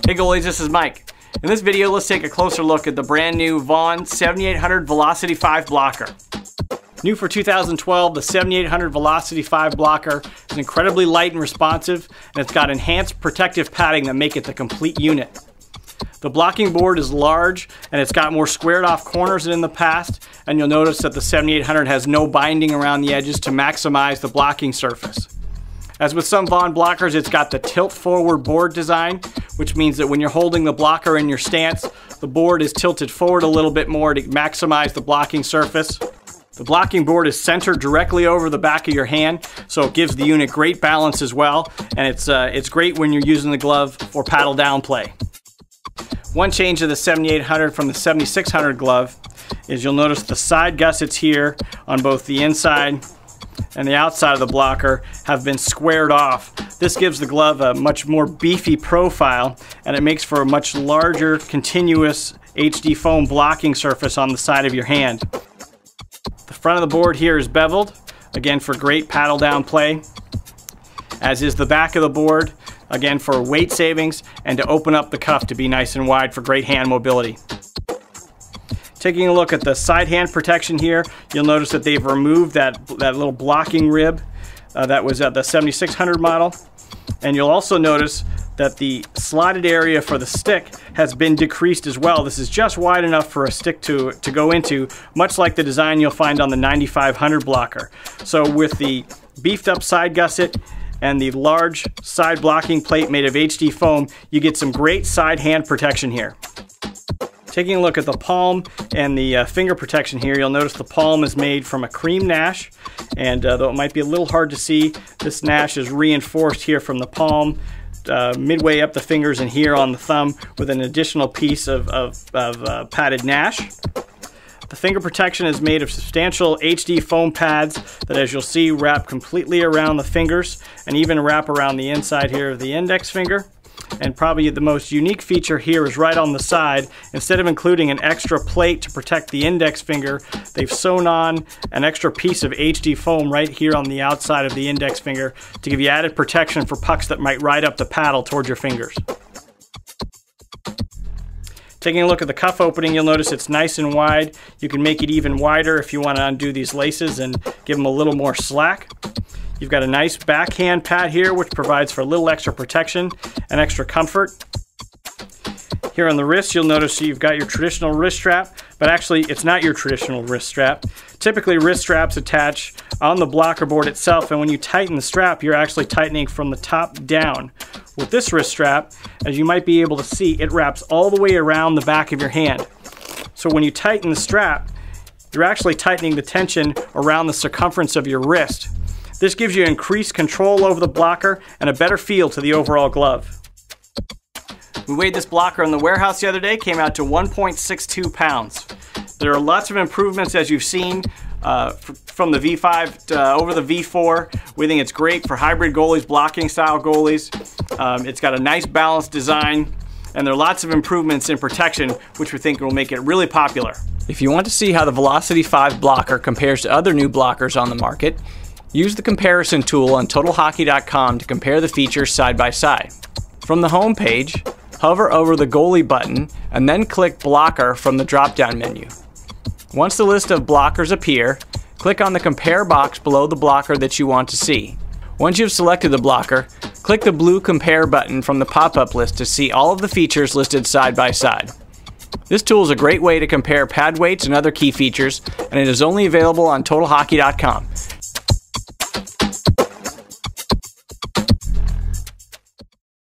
Hey goalies, this is Mike. In this video, let's take a closer look at the brand new Vaughn 7800 Velocity 5 blocker. New for 2012, the 7800 Velocity 5 blocker is incredibly light and responsive, and it's got enhanced protective padding that make it the complete unit. The blocking board is large, and it's got more squared off corners than in the past, and you'll notice that the 7800 has no binding around the edges to maximize the blocking surface. As with some Vaughn blockers, it's got the tilt forward board design, which means that when you're holding the blocker in your stance, the board is tilted forward a little bit more to maximize the blocking surface. The blocking board is centered directly over the back of your hand, so it gives the unit great balance as well, and it's great when you're using the glove for paddle down play. One change to the 7800 from the 7600 glove is you'll notice the side gussets here on both the inside and the outside of the blocker have been squared off. This gives the glove a much more beefy profile, and it makes for a much larger continuous HD foam blocking surface on the side of your hand. The front of the board here is beveled, again for great paddle down play, as is the back of the board, again for weight savings and to open up the cuff to be nice and wide for great hand mobility. Taking a look at the side hand protection here, you'll notice that they've removed that little blocking rib that was at the 7600 model. And you'll also notice that the slotted area for the stick has been decreased as well. This is just wide enough for a stick to go into, much like the design you'll find on the 9500 blocker. So with the beefed up side gusset and the large side blocking plate made of HD foam, you get some great side hand protection here. Taking a look at the palm and the finger protection here, you'll notice the palm is made from a cream nash, and though it might be a little hard to see, this nash is reinforced here from the palm, midway up the fingers and here on the thumb with an additional piece of padded nash. The finger protection is made of substantial HD foam pads that, as you'll see, wrap completely around the fingers and even wrap around the inside here of the index finger. And probably the most unique feature here is right on the side. Instead of including an extra plate to protect the index finger, they've sewn on an extra piece of HD foam right here on the outside of the index finger to give you added protection for pucks that might ride up the paddle towards your fingers. Taking a look at the cuff opening, you'll notice it's nice and wide. You can make it even wider if you want to undo these laces and give them a little more slack. You've got a nice backhand pad here, which provides for a little extra protection and extra comfort. Here on the wrist, you'll notice you've got your traditional wrist strap, but actually it's not your traditional wrist strap. Typically, wrist straps attach on the blocker board itself, and when you tighten the strap, you're actually tightening from the top down. With this wrist strap, as you might be able to see, it wraps all the way around the back of your hand. So when you tighten the strap, you're actually tightening the tension around the circumference of your wrist. This gives you increased control over the blocker and a better feel to the overall glove. We weighed this blocker in the warehouse the other day, came out to 1.62 pounds. There are lots of improvements, as you've seen, from the V5 over the V4. We think it's great for hybrid goalies, blocking style goalies. It's got a nice balanced design, and there are lots of improvements in protection, which we think will make it really popular. If you want to see how the Velocity 5 blocker compares to other new blockers on the market, use the comparison tool on TotalHockey.com to compare the features side by side. From the home page, hover over the Goalie button and then click Blocker from the drop-down menu. Once the list of blockers appear, click on the Compare box below the blocker that you want to see. Once you've selected the blocker, click the blue Compare button from the pop-up list to see all of the features listed side by side. This tool is a great way to compare pad weights and other key features, and it is only available on TotalHockey.com.